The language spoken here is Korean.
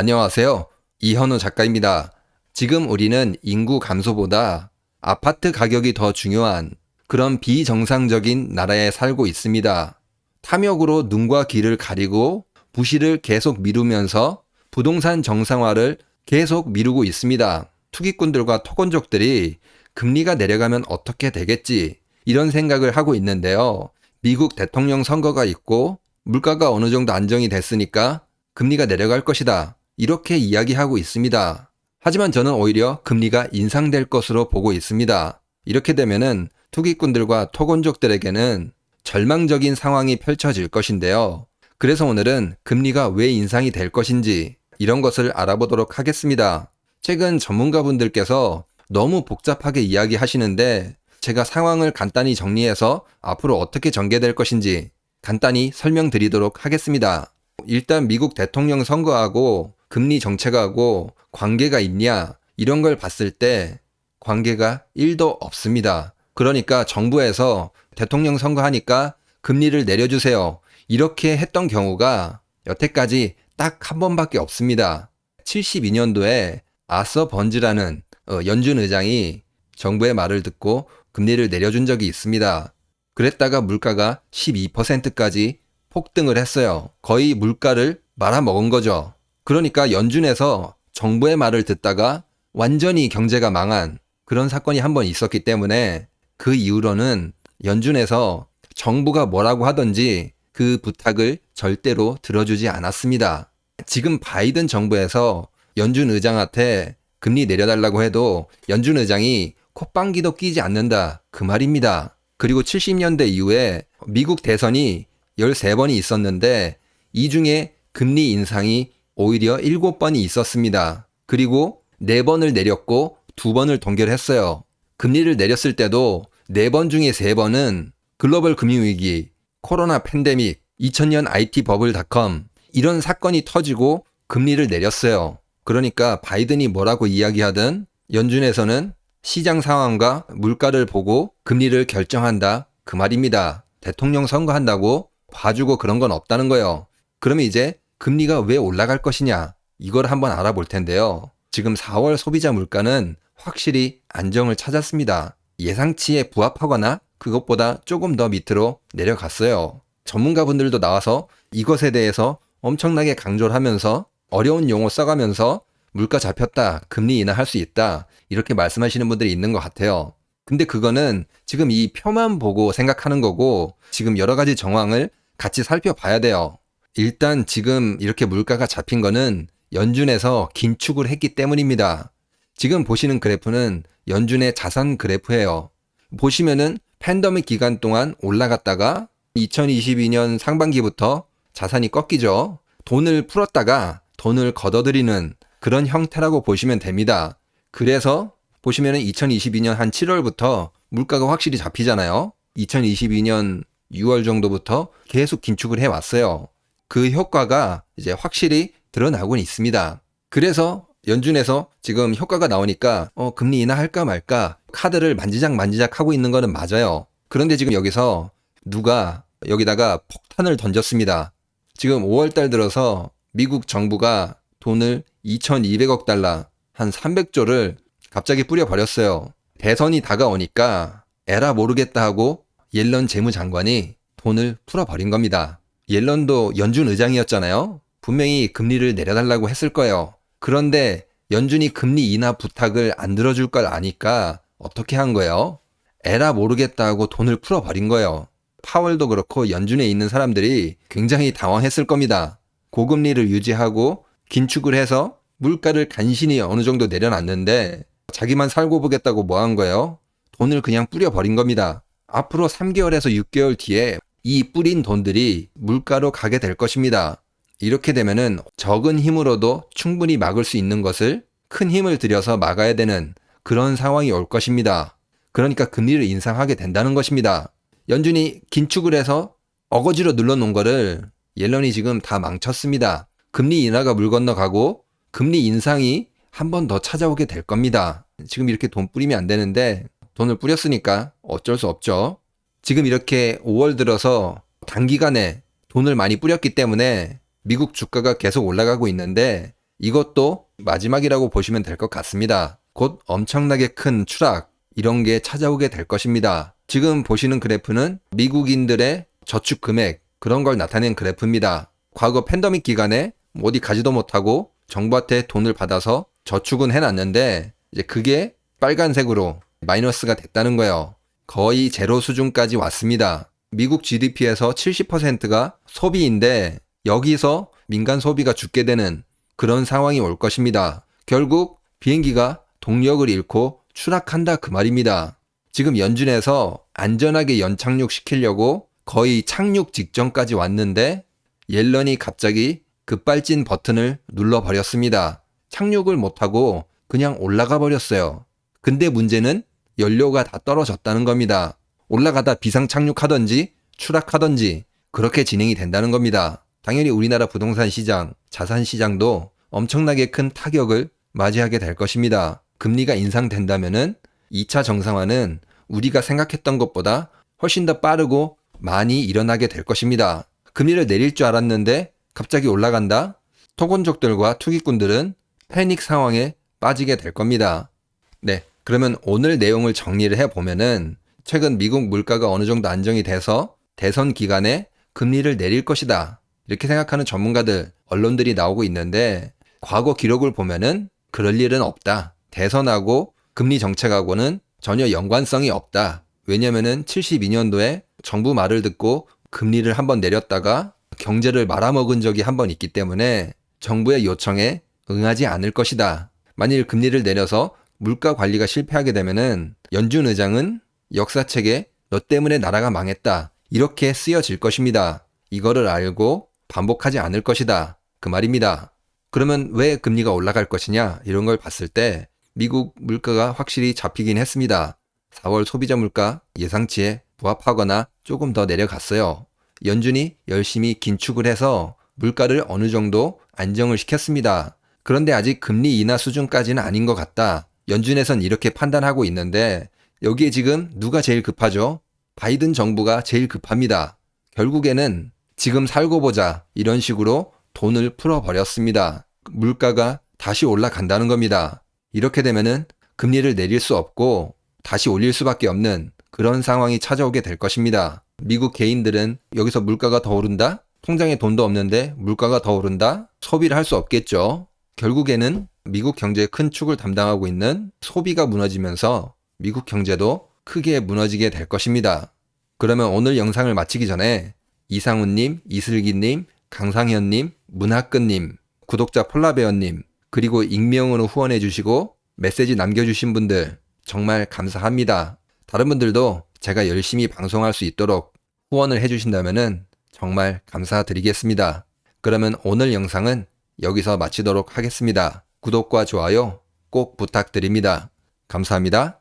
안녕하세요. 이현우 작가입니다. 지금 우리는 인구 감소보다 아파트 가격이 더 중요한 그런 비정상적인 나라에 살고 있습니다. 탐욕으로 눈과 귀를 가리고 부실을 계속 미루면서 부동산 정상화를 계속 미루고 있습니다. 투기꾼들과 토건족들이 금리가 내려가면 어떻게 되겠지? 이런 생각을 하고 있는데요. 미국 대통령 선거가 있고 물가가 어느 정도 안정이 됐으니까 금리가 내려갈 것이다. 이렇게 이야기하고 있습니다. 하지만 저는 오히려 금리가 인상될 것으로 보고 있습니다. 이렇게 되면은 투기꾼들과 토건족들에게는 절망적인 상황이 펼쳐질 것인데요. 그래서 오늘은 금리가 왜 인상이 될 것인지 이런 것을 알아보도록 하겠습니다. 최근 전문가분들께서 너무 복잡하게 이야기하시는데 제가 상황을 간단히 정리해서 앞으로 어떻게 전개될 것인지 간단히 설명드리도록 하겠습니다. 일단 미국 대통령 선거하고 금리 정책하고 관계가 있냐 이런 걸 봤을 때 관계가 1도 없습니다. 그러니까 정부에서 대통령 선거하니까 금리를 내려주세요. 이렇게 했던 경우가 여태까지 딱 한 번밖에 없습니다. 72년도에 아서 번즈라는 연준 의장이 정부의 말을 듣고 금리를 내려준 적이 있습니다. 그랬다가 물가가 12%까지 폭등을 했어요. 거의 물가를 말아먹은 거죠. 그러니까 연준에서 정부의 말을 듣다가 완전히 경제가 망한 그런 사건이 한 번 있었기 때문에 그 이후로는 연준에서 정부가 뭐라고 하든지 그 부탁을 절대로 들어주지 않았습니다. 지금 바이든 정부에서 연준 의장한테 금리 내려달라고 해도 연준 의장이 콧방귀도 끼지 않는다. 그 말입니다. 그리고 70년대 이후에 미국 대선이 13번이 있었는데 이 중에 금리 인상이 오히려 7번이 있었습니다. 그리고 4번을 내렸고 2번을 동결했어요. 금리를 내렸을 때도 4번 중에 3번은 글로벌 금융위기, 코로나 팬데믹, 2000년 IT 버블닷컴 이런 사건이 터지고 금리를 내렸어요. 그러니까 바이든이 뭐라고 이야기하든 연준에서는 시장 상황과 물가를 보고 금리를 결정한다. 그 말입니다. 대통령 선거한다고 봐주고 그런 건 없다는 거예요. 그러면 이제 금리가 왜 올라갈 것이냐 이걸 한번 알아볼 텐데요. 지금 4월 소비자 물가는 확실히 안정을 찾았습니다. 예상치에 부합하거나 그것보다 조금 더 밑으로 내려갔어요. 전문가분들도 나와서 이것에 대해서 엄청나게 강조를 하면서 어려운 용어 써가면서 물가 잡혔다, 금리 인하할 수 있다 이렇게 말씀하시는 분들이 있는 것 같아요. 근데 그거는 지금 이 표만 보고 생각하는 거고 지금 여러 가지 정황을 같이 살펴봐야 돼요. 일단 지금 이렇게 물가가 잡힌 거는 연준에서 긴축을 했기 때문입니다. 지금 보시는 그래프는 연준의 자산 그래프예요. 보시면은 팬데믹 기간 동안 올라갔다가 2022년 상반기부터 자산이 꺾이죠. 돈을 풀었다가 돈을 걷어들이는 그런 형태라고 보시면 됩니다. 그래서 보시면은 2022년 한 7월부터 물가가 확실히 잡히잖아요. 2022년 6월 정도부터 계속 긴축을 해왔어요. 그 효과가 이제 확실히 드러나고는 있습니다. 그래서 연준에서 지금 효과가 나오니까 금리 인하할까 말까 카드를 만지작 하고 있는 거는 맞아요. 그런데 지금 여기서 누가 여기다가 폭탄을 던졌습니다. 지금 5월달 들어서 미국 정부가 돈을 2200억 달러, 한 300조를 갑자기 뿌려버렸어요. 대선이 다가오니까 에라 모르겠다 하고 옐런 재무장관이 돈을 풀어버린 겁니다. 옐런도 연준 의장이었잖아요. 분명히 금리를 내려달라고 했을 거예요. 그런데 연준이 금리 인하 부탁을 안 들어줄 걸 아니까 어떻게 한 거예요? 에라 모르겠다 하고 돈을 풀어버린 거예요. 파월도 그렇고 연준에 있는 사람들이 굉장히 당황했을 겁니다. 고금리를 유지하고 긴축을 해서 물가를 간신히 어느 정도 내려놨는데 자기만 살고 보겠다고 뭐 한 거예요? 돈을 그냥 뿌려버린 겁니다. 앞으로 3개월에서 6개월 뒤에 이 뿌린 돈들이 물가로 가게 될 것입니다. 이렇게 되면은 적은 힘으로도 충분히 막을 수 있는 것을 큰 힘을 들여서 막아야 되는 그런 상황이 올 것입니다. 그러니까 금리를 인상하게 된다는 것입니다. 연준이 긴축을 해서 어거지로 눌러놓은 거를 옐런이 지금 다 망쳤습니다. 금리 인하가 물 건너가고 금리 인상이 한 번 더 찾아오게 될 겁니다. 지금 이렇게 돈 뿌리면 안 되는데 돈을 뿌렸으니까 어쩔 수 없죠. 지금 이렇게 5월 들어서 단기간에 돈을 많이 뿌렸기 때문에 미국 주가가 계속 올라가고 있는데 이것도 마지막이라고 보시면 될 것 같습니다. 곧 엄청나게 큰 추락, 이런 게 찾아오게 될 것입니다. 지금 보시는 그래프는 미국인들의 저축 금액, 그런 걸 나타낸 그래프입니다. 과거 팬데믹 기간에 어디 가지도 못하고 정부한테 돈을 받아서 저축은 해놨는데 이제 그게 빨간색으로 마이너스가 됐다는 거예요. 거의 제로 수준까지 왔습니다. 미국 GDP에서 70%가 소비인데 여기서 민간 소비가 죽게 되는 그런 상황이 올 것입니다. 결국 비행기가 동력을 잃고 추락한다 그 말입니다. 지금 연준에서 안전하게 연착륙시키려고 거의 착륙 직전까지 왔는데 옐런이 갑자기 급발진 버튼을 눌러버렸습니다. 착륙을 못하고 그냥 올라가 버렸어요. 근데 문제는 연료가 다 떨어졌다는 겁니다. 올라가다 비상착륙하던지 추락하던지 그렇게 진행이 된다는 겁니다. 당연히 우리나라 부동산 시장, 자산 시장도 엄청나게 큰 타격을 맞이하게 될 것입니다. 금리가 인상된다면은 2차 정상화는 우리가 생각했던 것보다 훨씬 더 빠르고 많이 일어나게 될 것입니다. 금리를 내릴 줄 알았는데 갑자기 올라간다? 토건족들과 투기꾼들은 패닉 상황에 빠지게 될 겁니다. 네, 그러면 오늘 내용을 정리를 해보면은 최근 미국 물가가 어느 정도 안정이 돼서 대선 기간에 금리를 내릴 것이다. 이렇게 생각하는 전문가들, 언론들이 나오고 있는데 과거 기록을 보면은 그럴 일은 없다. 대선하고 금리 정책하고는 전혀 연관성이 없다. 왜냐면은 72년도에 정부 말을 듣고 금리를 한번 내렸다가 경제를 말아먹은 적이 한번 있기 때문에 정부의 요청에 응하지 않을 것이다. 만일 금리를 내려서 물가 관리가 실패하게 되면은 연준 의장은 역사책에 너 때문에 나라가 망했다. 이렇게 쓰여질 것입니다. 이거를 알고 반복하지 않을 것이다. 그 말입니다. 그러면 왜 금리가 올라갈 것이냐? 이런 걸 봤을 때 미국 물가가 확실히 잡히긴 했습니다. 4월 소비자 물가 예상치에 부합하거나 조금 더 내려갔어요. 연준이 열심히 긴축을 해서 물가를 어느 정도 안정을 시켰습니다. 그런데 아직 금리 인하 수준까지는 아닌 것 같다. 연준에선 이렇게 판단하고 있는데 여기에 지금 누가 제일 급하죠? 바이든 정부가 제일 급합니다. 결국에는 지금 살고 보자 이런 식으로 돈을 풀어버렸습니다. 물가가 다시 올라간다는 겁니다. 이렇게 되면은 금리를 내릴 수 없고 다시 올릴 수밖에 없는 그런 상황이 찾아오게 될 것입니다. 미국 개인들은 여기서 물가가 더 오른다? 통장에 돈도 없는데 물가가 더 오른다? 소비를 할 수 없겠죠. 결국에는 미국 경제의 큰 축을 담당하고 있는 소비가 무너지면서 미국 경제도 크게 무너지게 될 것입니다. 그러면 오늘 영상을 마치기 전에 이상훈님, 이슬기님, 강상현님, 문학근님, 구독자 폴라베어님, 그리고 익명으로 후원해주시고 메시지 남겨주신 분들 정말 감사합니다. 다른 분들도 제가 열심히 방송할 수 있도록 후원을 해주신다면 정말 감사드리겠습니다. 그러면 오늘 영상은 여기서 마치도록 하겠습니다. 구독과 좋아요 꼭 부탁드립니다. 감사합니다.